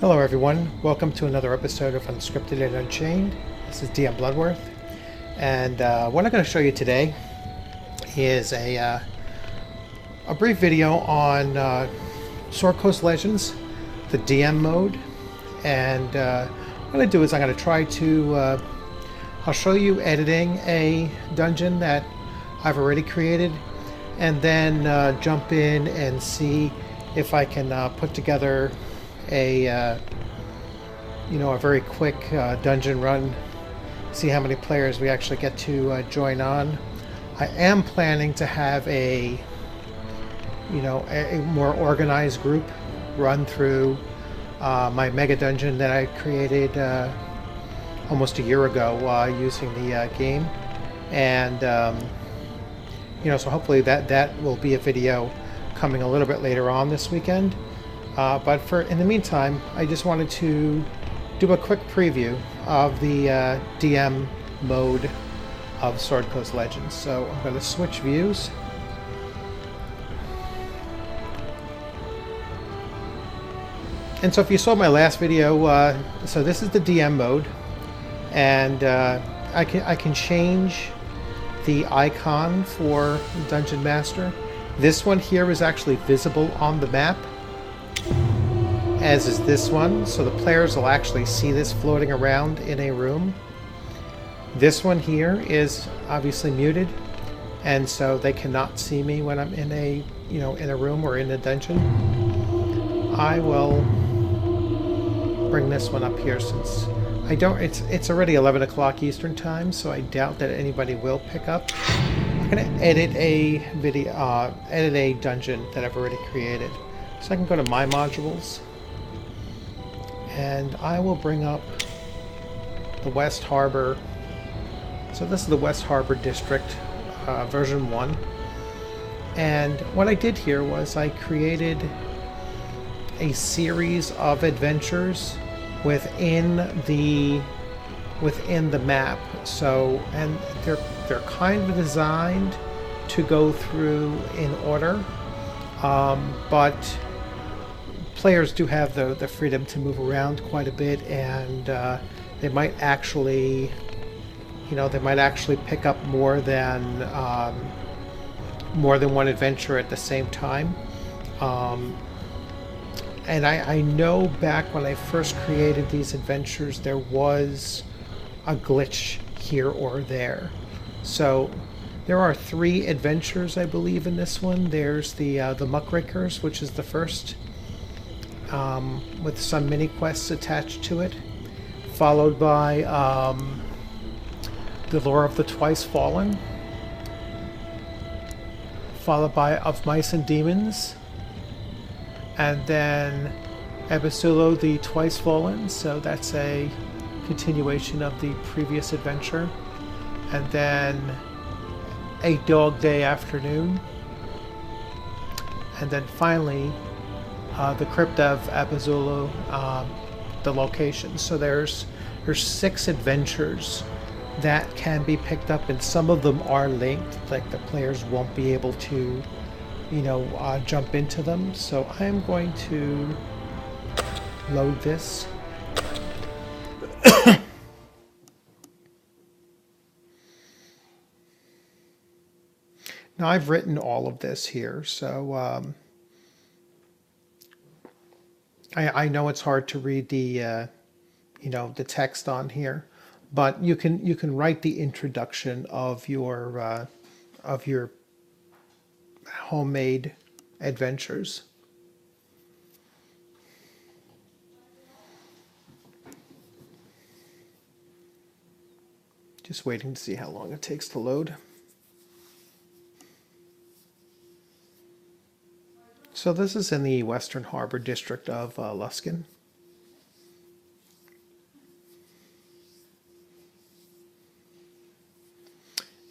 Hello everyone, welcome to another episode of Unscripted and Unchained. This is DM Bloodworth, and what I'm going to show you today is a brief video on Sword Coast Legends, the DM mode, and what I'm going to do is I'm going to try to, I'll show you editing a dungeon that I've already created, and then jump in and see if I can put together a very quick dungeon run, see how many players we actually get to join on. I am planning to have a more organized group run through my mega dungeon that I created almost a year ago using the game, and so hopefully that will be a video coming a little bit later on this weekend. But in the meantime, I just wanted to do a quick preview of the DM mode of Sword Coast Legends. So I'm going to switch views. And so if you saw my last video, so this is the DM mode, and I can change the icon for Dungeon Master. This one here is actually visible on the map, as is this one, so the players will actually see this floating around in a room. This one here is obviously muted, and so they cannot see me when I'm in a in a room or in a dungeon. I will bring this one up here since I don't. It's already 11 o'clock Eastern time, so I doubt that anybody will pick up. I'm gonna edit a video, edit a dungeon that I've already created. So I can go to My Modules, and I will bring up the West Harbor. So this is the West Harbor District, version 1. And what I did here was I created a series of adventures within the map. So, and they're kind of designed to go through in order, but players do have the freedom to move around quite a bit, and they might actually pick up more than one adventure at the same time. And I know back when I first created these adventures, there was a glitch here or there. So there are 3 adventures, I believe, in this one. There's the Muckrakers, which is the first, with some mini quests attached to it, followed by the Lore of the Twice Fallen, followed by Of Mice and Demons, and then Ebisulo the Twice Fallen, so that's a continuation of the previous adventure, and then A Dog Day Afternoon, and then finally the Crypt of Ebisulo, the location. So there's 6 adventures that can be picked up, and some of them are linked, like the players won't be able to jump into them. So I am going to load this. Now I've written all of this here, so I know it's hard to read the the text on here, but you can write the introduction of your homemade adventures. Just waiting to see how long it takes to load. So this is in the Western Harbor District of Luskin.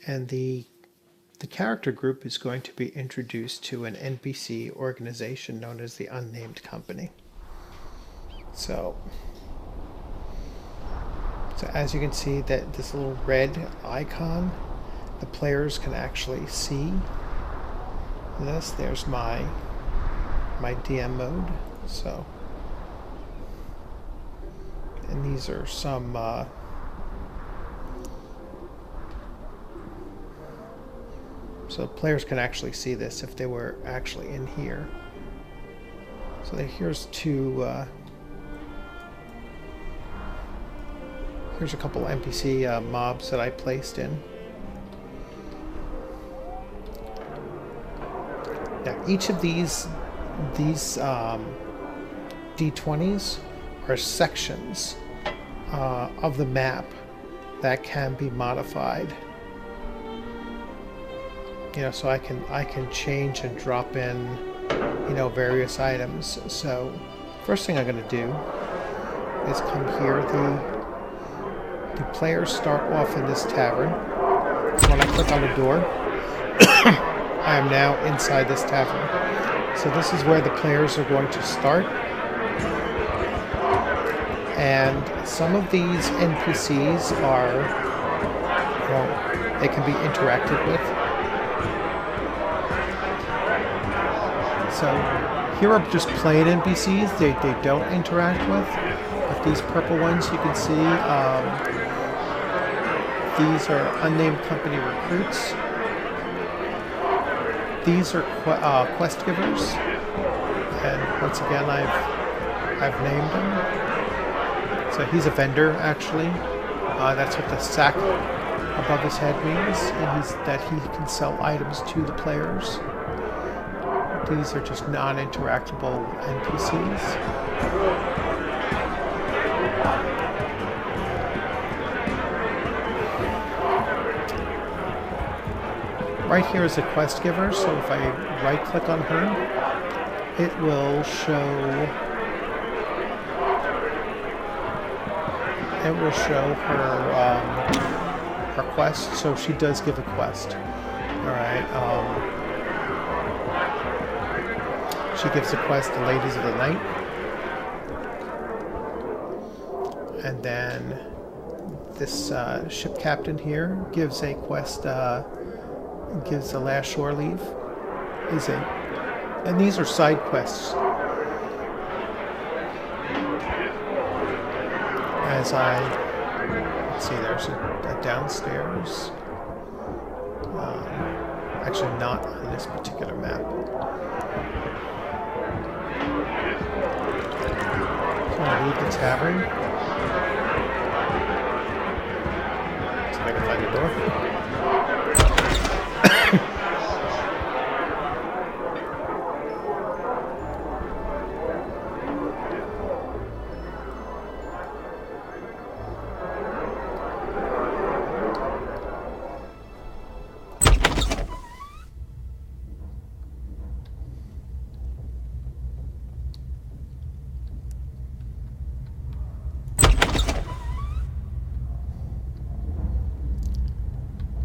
And the character group is going to be introduced to an NPC organization known as the Unnamed Company. So as you can see, that this little red icon, the players can actually see this. There's my DM mode. So And these are some so players can actually see this if they were actually in here. So here's here's a couple NPC mobs that I placed in. Now each of these D20s are sections of the map that can be modified. You know, so I can change and drop in, you know, various items. So first thing I'm going to do is come here. The players start off in this tavern. When I click on the door, I am now inside this tavern. So this is where the players are going to start. And some of these NPCs are, well, they can be interacted with. So here are just plain NPCs they don't interact with. But these purple ones you can see, these are unnamed company recruits. These are quest givers. And once again, I've named them. So he's a vendor, actually. That's what the sack above his head means, and that he can sell items to the players. These are just non-interactable NPCs. Right here is a quest giver, so if I right-click on her, it will show her quest. So she does give a quest. All right. She gives a quest to Ladies of the Night. And then this ship captain here gives a quest, gives the last shore leave. And these are side quests. As let's see, there's a downstairs. Actually not on this particular map. So I'm going to leave the tavern. See if I can find the door.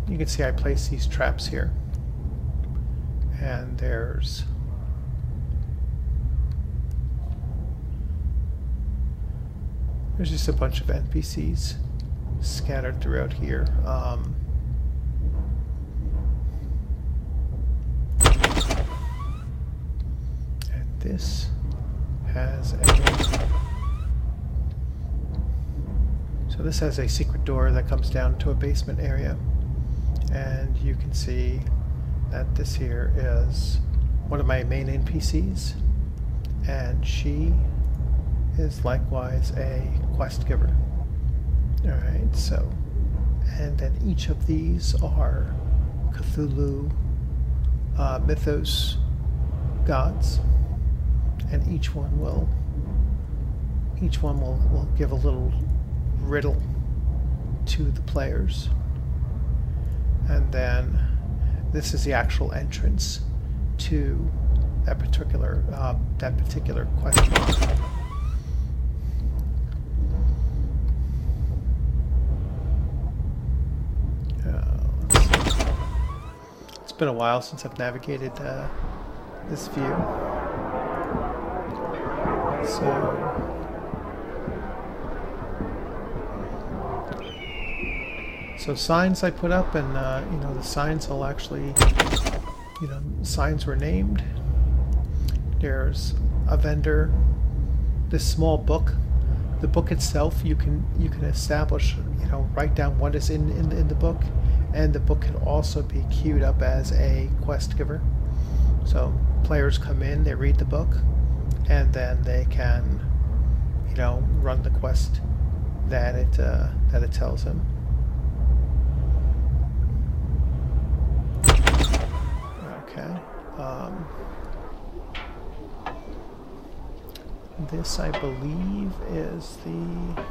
You can see I place these traps here, and there's just a bunch of NPCs scattered throughout here. And this has a secret door that comes down to a basement area. And you can see that this here is one of my main NPCs, and she is likewise a quest giver. Alright, so, and then each of these are Cthulhu mythos gods, and each one will give a little riddle to the players. And then this is the actual entrance to that particular quest block. It's been a while since I've navigated this view. So signs I put up, and you know, the signs will actually, you know, signs were named. There's a vendor. This small book the book itself, you can establish, write down what is in the book, and the book can also be queued up as a quest giver. So players come in, they read the book, and then they can, run the quest that it tells them. Okay. This, I believe, is the...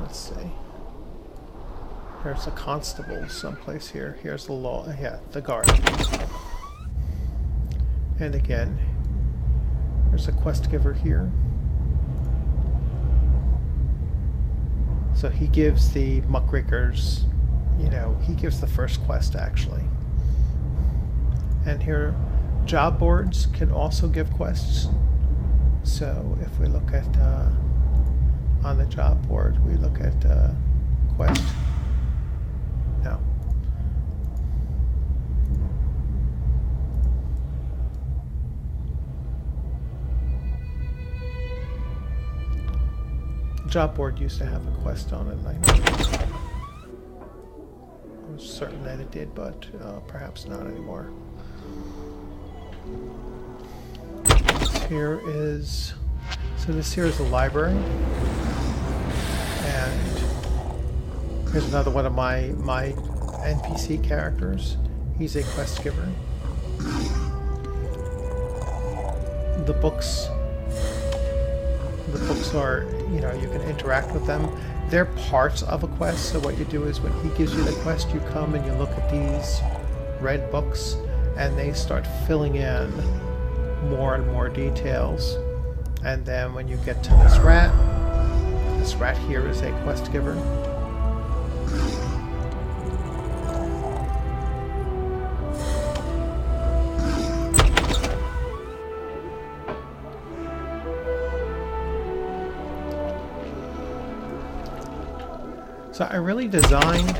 Let's see. There's a constable someplace here. Here's the law. Yeah, the guard. And again, there's a quest giver here. So he gives the muckrakers, he gives the first quest actually. And here, job boards can also give quests. So if we look at, on the job board, we look at quest. No. Job board used to have a quest on it. I was certain that it did, but perhaps not anymore. This here is the library, and here's another one of my NPC characters. He's a quest giver. The books are, you can interact with them. They're parts of a quest, so what you do is when he gives you the quest, you come and you look at these red books, and they start filling in more and more details. And then when you get to this rat here is a quest giver. So I really designed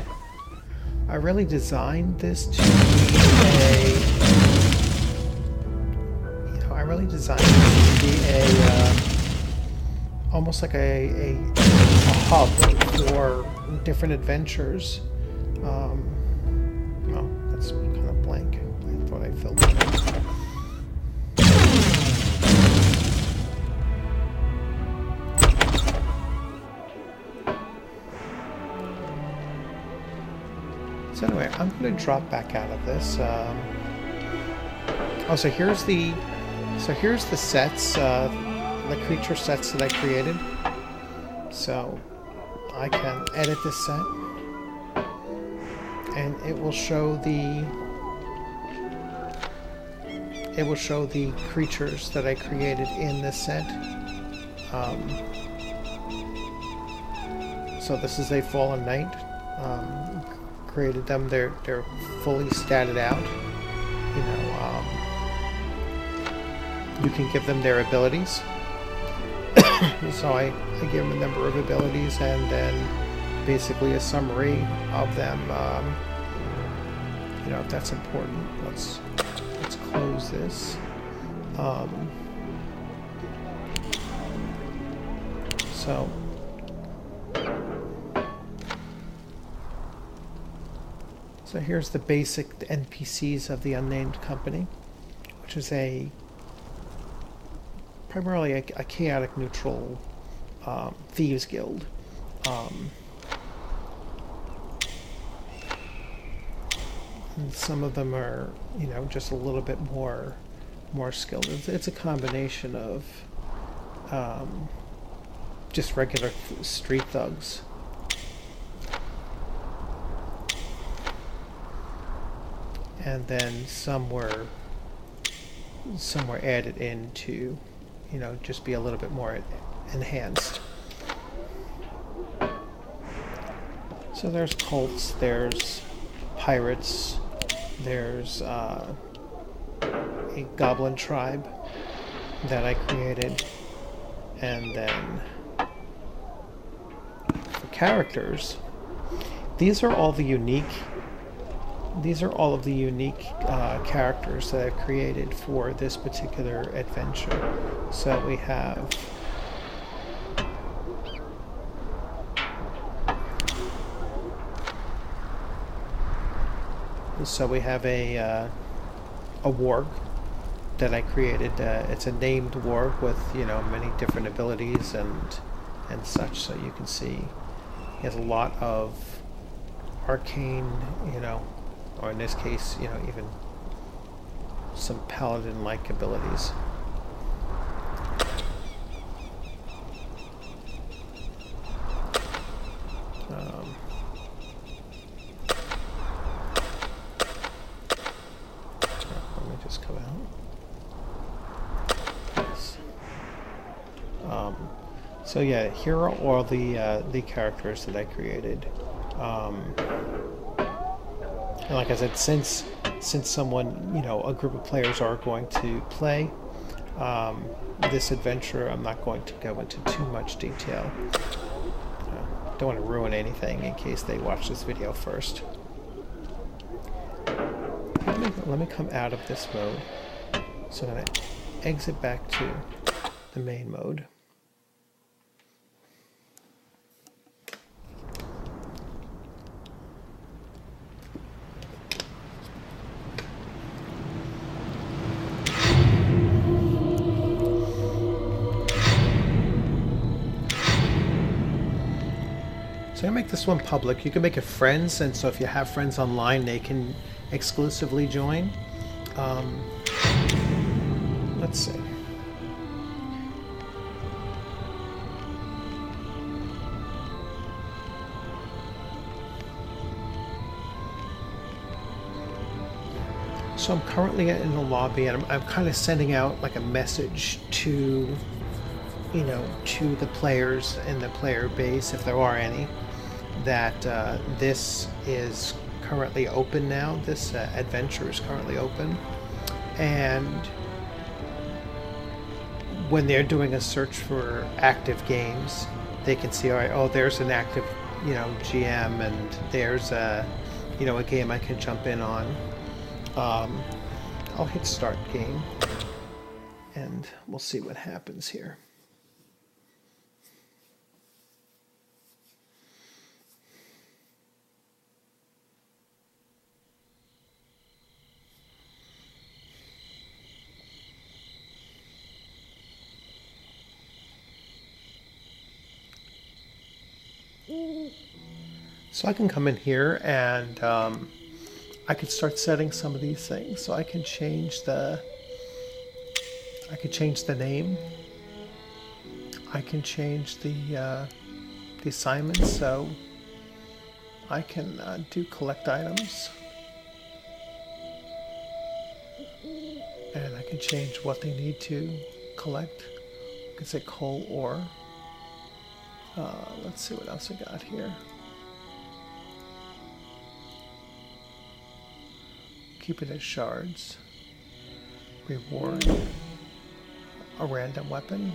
this to be almost like a hub for different adventures. Well, that's kind of blank. I thought I filled it in. So anyway, I'm going to drop back out of this. So here's the sets, the creature sets that I created. So I can edit this set, and it will show the creatures that I created in this set. So this is a fallen knight. Created them. They're fully statted out. You can give them their abilities. So I give them a number of abilities, and then basically a summary of them. If that's important. Let's close this. So here's the basic NPCs of the Unnamed Company, which is primarily a chaotic neutral thieves guild. And some of them are, just a little bit more skilled. It's a combination of just regular street thugs. And then some were added in to, just be a little bit more enhanced. So there's cults, there's pirates, there's a goblin tribe that I created, and then for characters, these are all the unique these are all of the unique characters that I've created for this particular adventure. So we have a warg that I created. It's a named warg with many different abilities and such. So you can see he has a lot of arcane, or in this case, even some paladin-like abilities. Let me just come out. Yes. So yeah, here are all the characters that I created. And like I said, since someone, a group of players are going to play this adventure, I'm not going to go into too much detail. Don't want to ruin anything in case they watch this video first. Let me come out of this mode. So I'm going to exit back to the main mode. So I make this one public. You can make it friends, and so if you have friends online, they can exclusively join. Let's see. So I'm currently in the lobby, and I'm kind of sending out like a message to, to the players in the player base, if there are any, that this is currently open now. This adventure is currently open, and when they're doing a search for active games, they can see, all right, oh, there's an active, GM, and there's a game I can jump in on. I'll hit start game, and we'll see what happens here. So I can come in here and I could start setting some of these things. So I can change the name. I can change the assignments. So I can do collect items, and I can change what they need to collect. I can say coal ore. Let's see what else I got here. Keep it as shards. Reward a random weapon.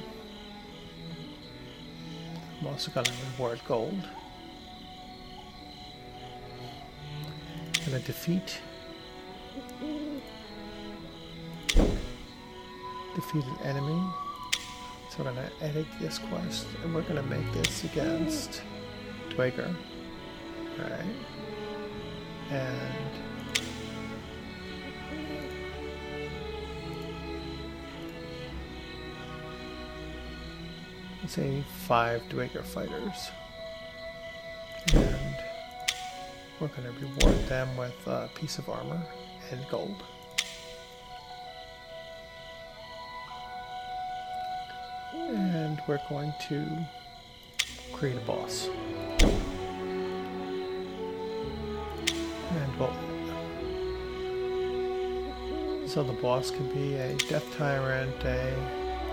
I'm also going to reward gold. Gonna defeat an enemy. So we're going to edit this quest, and we're going to make this against Dweger. Alright. And let's say 5 Dweger fighters. And we're going to reward them with a piece of armor and gold. And we're going to create a boss. And so the boss can be a Death Tyrant, a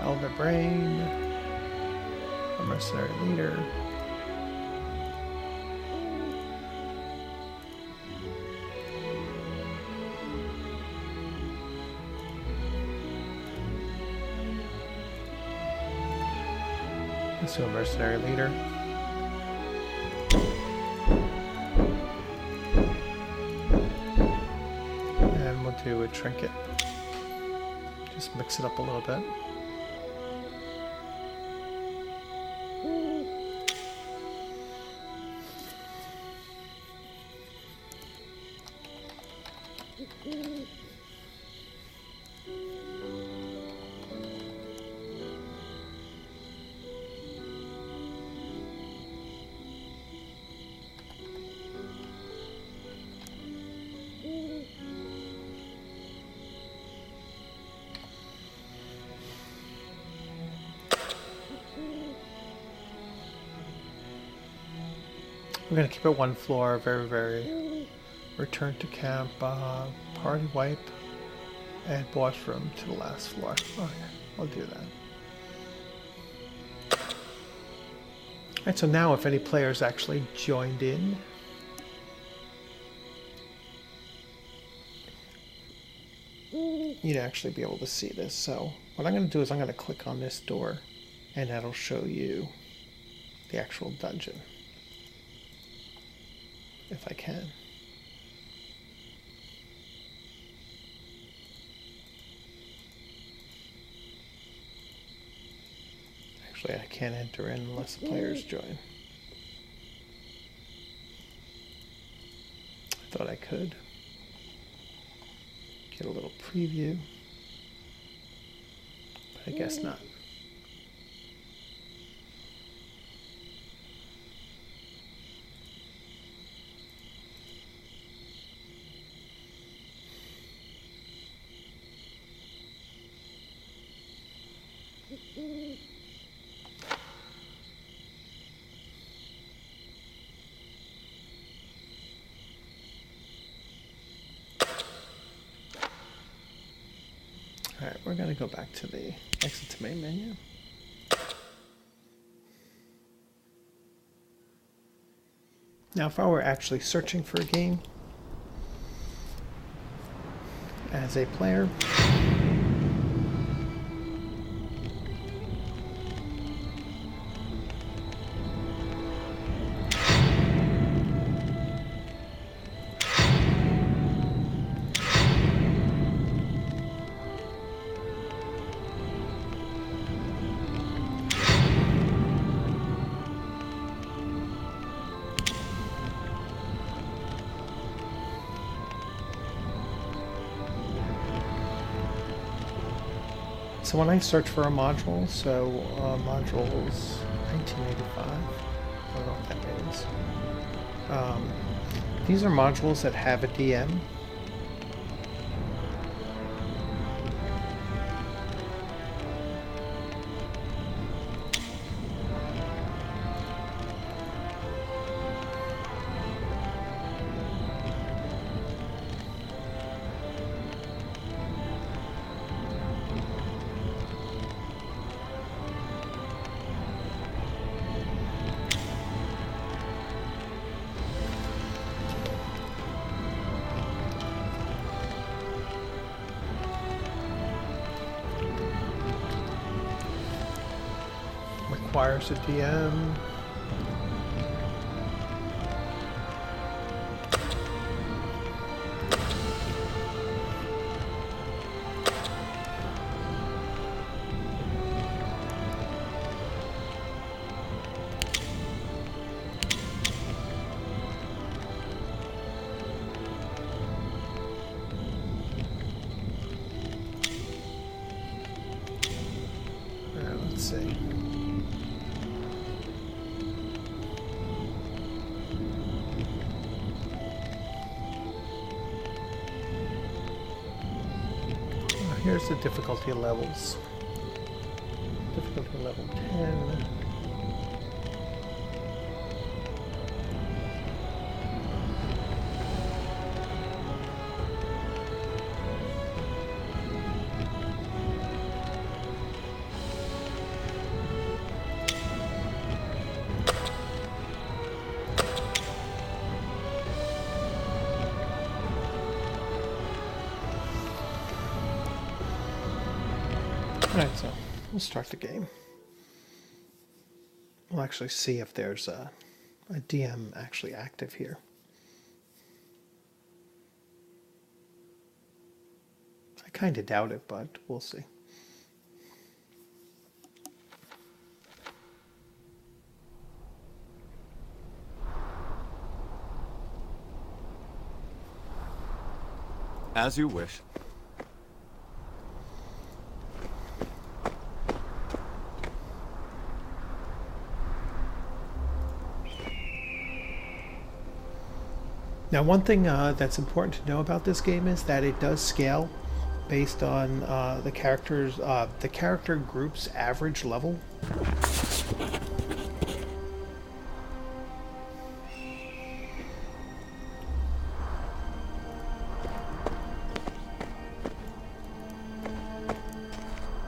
Elder Brain, a Mercenary Leader, so a Mercenary Leader. a trinket. Just mix it up a little bit. We're going to keep it one floor, very return to camp, party wipe, add washroom to the last floor. Okay, we'll do that. Alright, so now if any players actually joined in, you'd actually be able to see this. So what I'm going to do is I'm going to click on this door and that'll show you the actual dungeon. If I can. Actually, I can't enter in unless the players join. I thought I could. Get a little preview. But I guess not. Alright, we're going to go back to the exit to main menu. Now, if I were actually searching for a game as a player, so when I search for a module, so modules 1985, I don't know what that means. These are modules that have a DM. Requires a DM. Let's see. Here's the difficulty levels. Difficulty level 10. Alright, so we'll start the game. We'll actually see if there's a DM actually active here. kind of doubt it, but we'll see. As you wish. Now, one thing that's important to know about this game is that it does scale based on the character group's average level.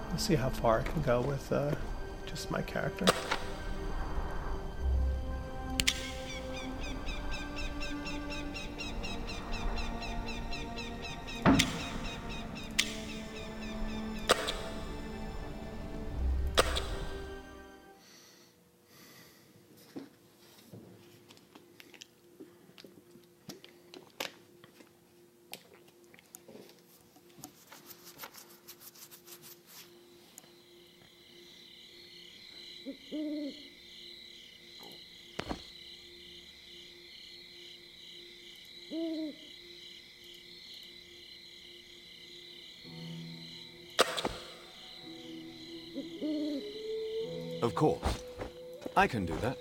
Let's see how far I can go with just my character. Of course. I can do that.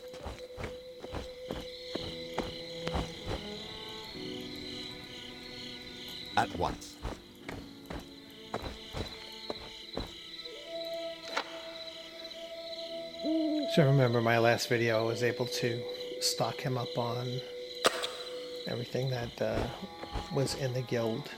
At once. So remember my last video, I was able to stock him up on everything that was in the guild.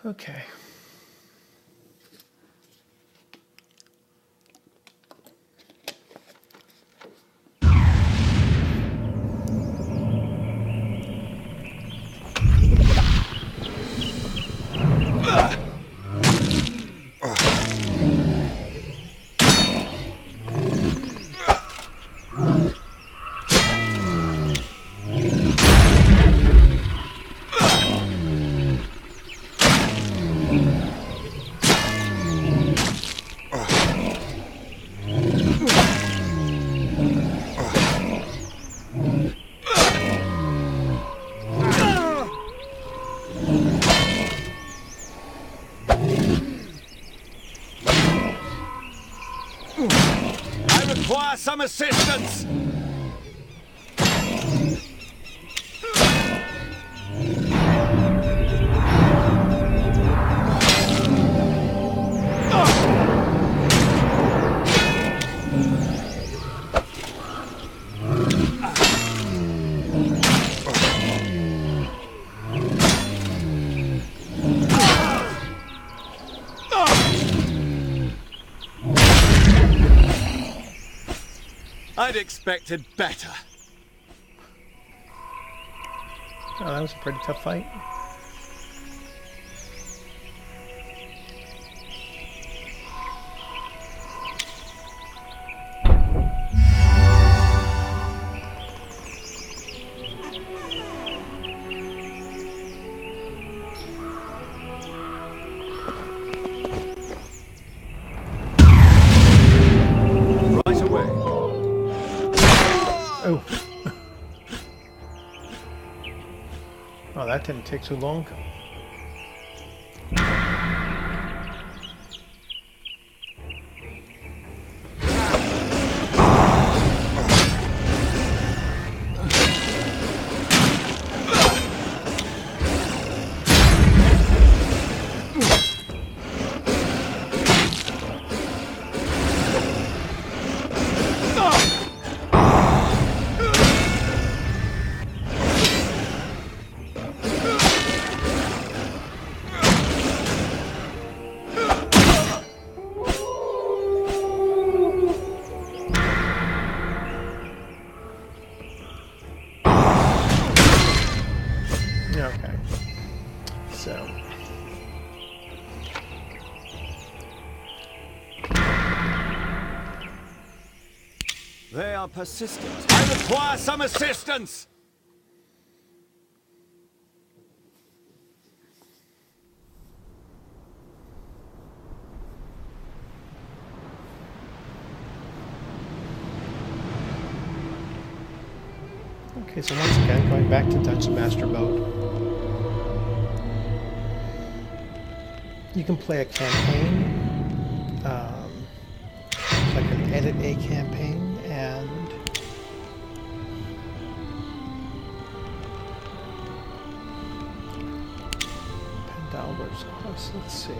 Okay. I require some assistance! I'd expected better. Oh, that was a pretty tough fight. Right away. Oh. Oh, that didn't take too long. So They are persistent. I require some assistance! okay, so once again, going back to Dungeon Master mode. You can play a campaign. So I can edit a campaign and Pendalber's House. Let's see.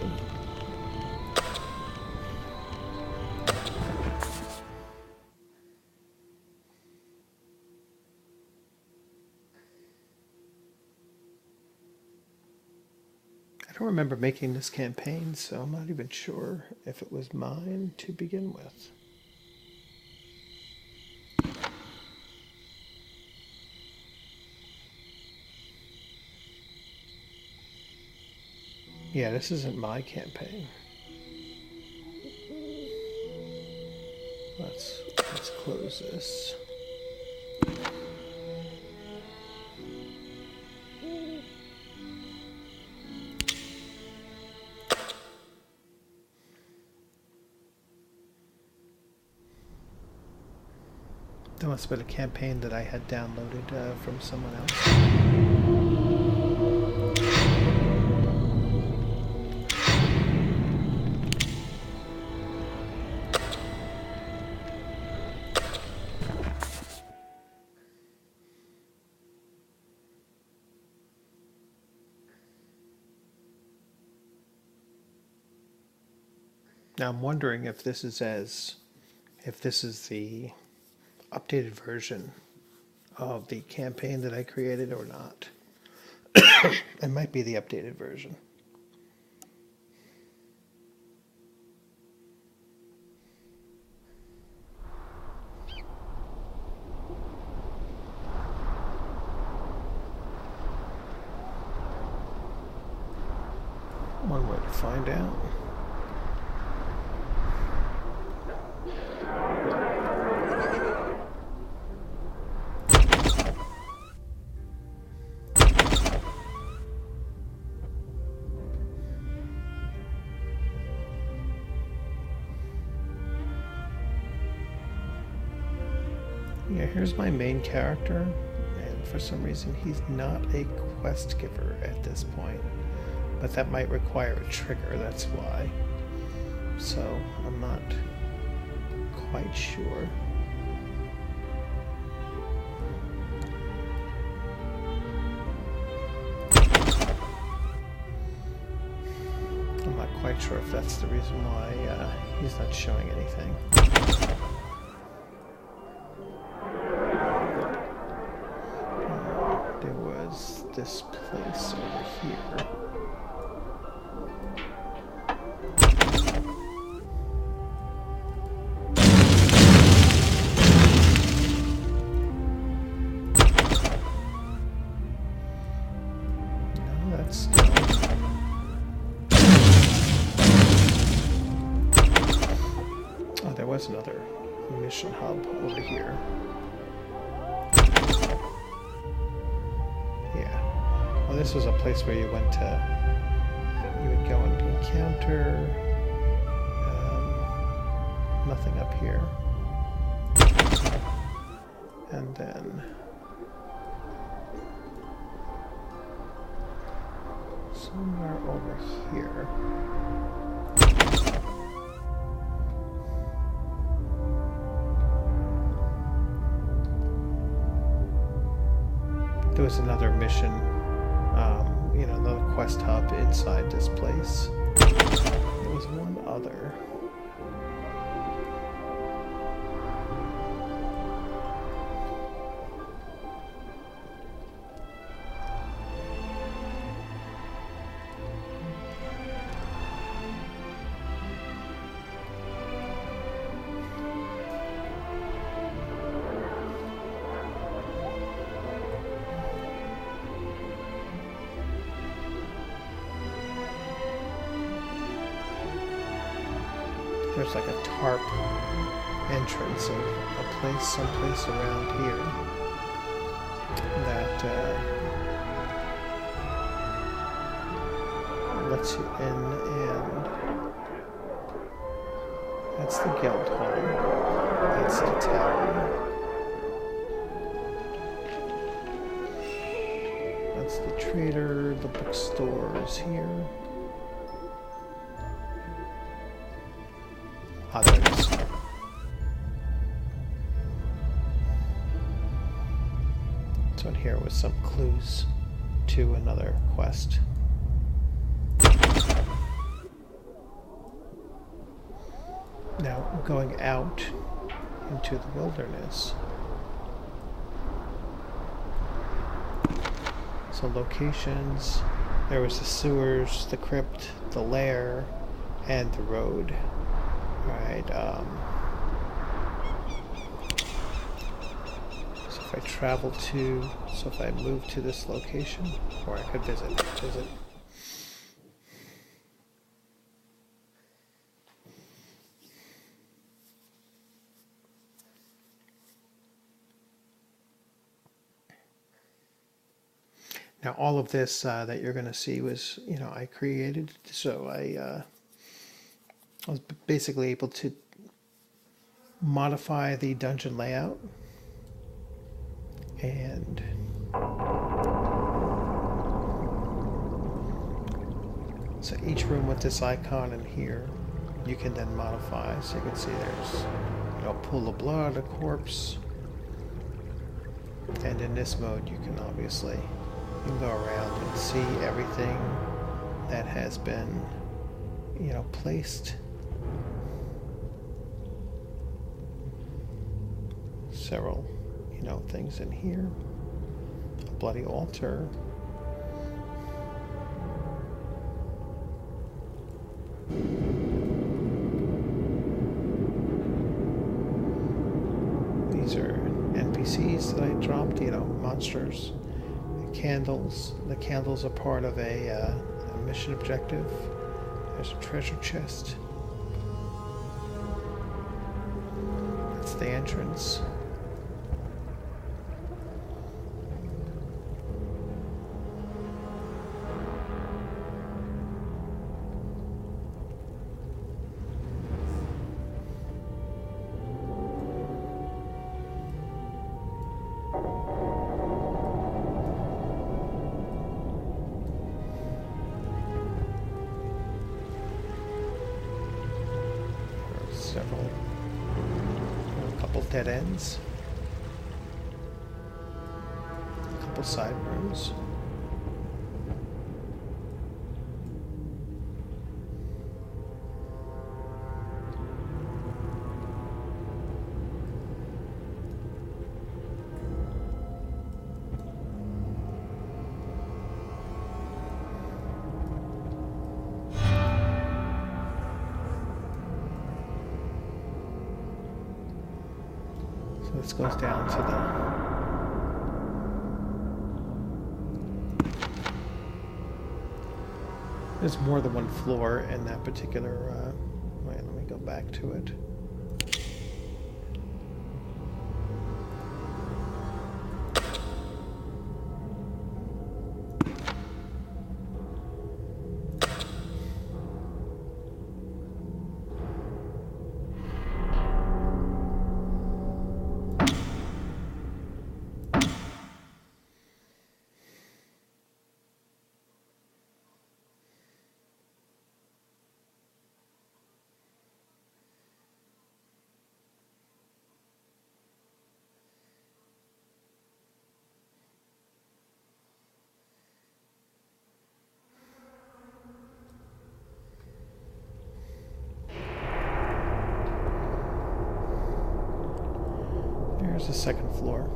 I don't remember making this campaign, so I'm not even sure if it was mine to begin with. Yeah, this isn't my campaign. Let's close this. That must have been a campaign that I had downloaded from someone else. Now I'm wondering if this is the updated version of the campaign that I created or not. It might be the updated version. One way to find out. Yeah, here's my main character, and for some reason he's not a quest giver at this point. But that might require a trigger, that's why. So, I'm not quite sure. I'm not quite sure if that's the reason why he's not showing anything. There was this place over here. Another mission hub over here. Yeah. Well, this was a place where you would go and encounter nothing up here. And then somewhere over here. There was another mission, another quest hub inside this place. There was one other. there's like a tarp entrance of a place, someplace around here that lets you in, and that's the guild hall. That's the tower. That's the trader. The bookstore is here. Ah, there it is. So in here was some clues to another quest. Now, going out into the wilderness. So locations, there was the sewers, the crypt, the lair, and the road. Alright, so if I travel to, so if I move to this location, or I could visit. Now, all of this that you're going to see was, I created. So I was basically able to modify the dungeon layout. And so each room with this icon in here, you can then modify. So you can see there's, pool of blood, a corpse. And in this mode, you can obviously... You can go around and see everything that has been, placed. Several, things in here. A bloody altar. These are NPCs that I dropped, monsters. Candles. The candles are part of a mission objective. There's a treasure chest. That's the entrance. A couple dead ends, a couple side rooms. So this goes down to the... There's more than one floor in that particular... Wait, let me go back to it. There's the second floor.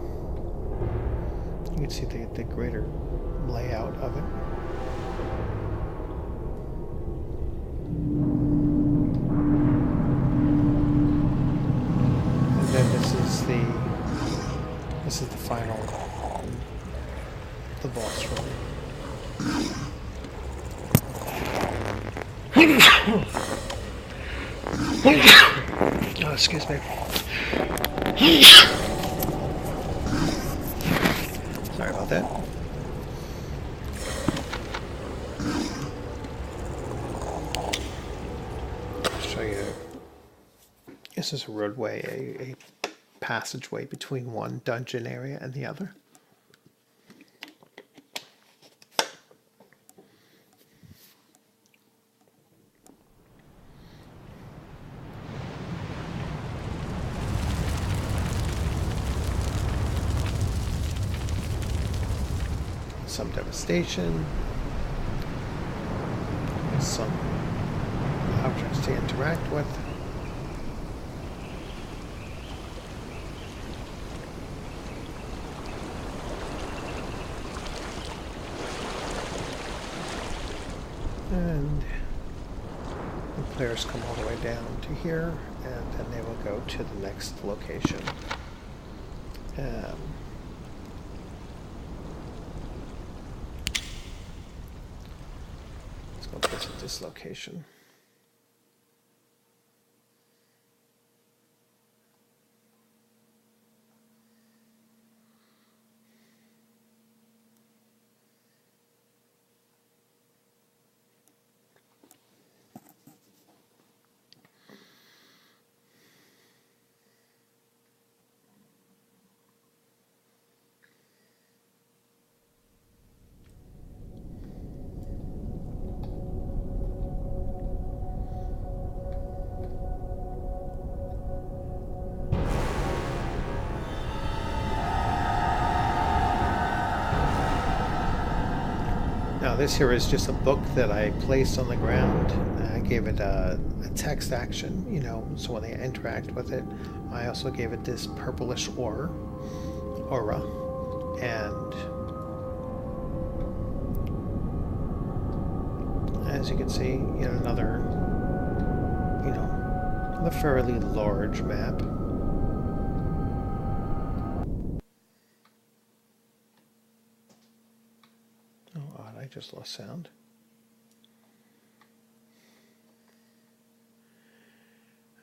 You can see the greater layout of it. And then this is the final, the boss room. Oh, excuse me. Sorry about that. Show you. This is a roadway, a passageway between one dungeon area and the other. Some devastation, some objects to interact with. And the players come all the way down to here, and then they will go to the next location. Let's go visit this location. Now this here is just a book that I placed on the ground. I gave it a text action, you know, so when they interact with it. I also gave it this purplish aura. And as you can see, yet another, you know, a fairly large map. I just lost sound.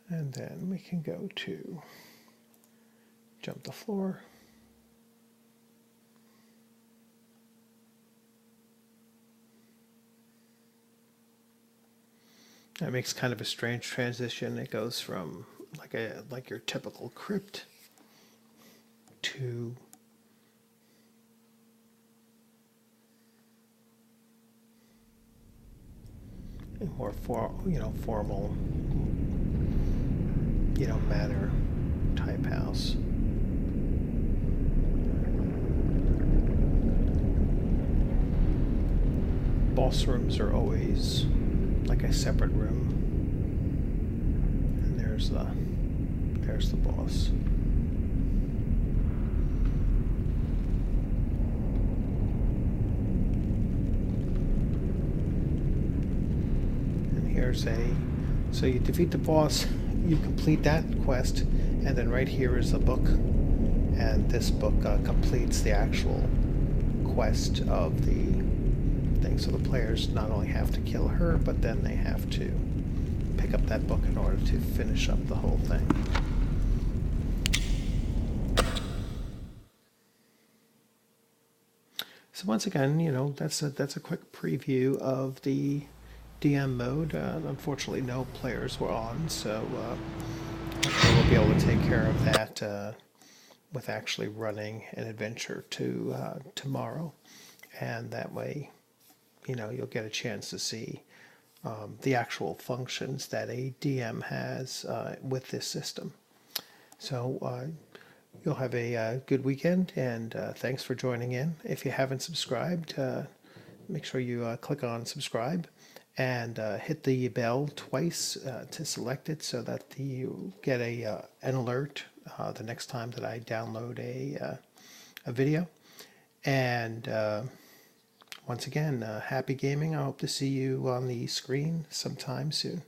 And then we can go to jump the floor. That makes kind of a strange transition. It goes from like your typical crypt to a more formal, manor type house. Boss rooms are always like a separate room, and there's the boss. And here's so you defeat the boss, you complete that quest, and then right here is a book, and this book completes the actual quest of the thing. So the players not only have to kill her, but then they have to pick up that book in order to finish up the whole thing. So once again, that's a quick preview of the DM mode. Unfortunately, no players were on, so we'll be able to take care of that with actually running an adventure to tomorrow, and that way, you'll get a chance to see the actual functions that a DM has with this system. So you'll have a good weekend, and thanks for joining in. If you haven't subscribed, make sure you click on subscribe and hit the bell twice to select it so that you get an alert the next time that I download a video. And once again, happy gaming. I hope to see you on the screen sometime soon.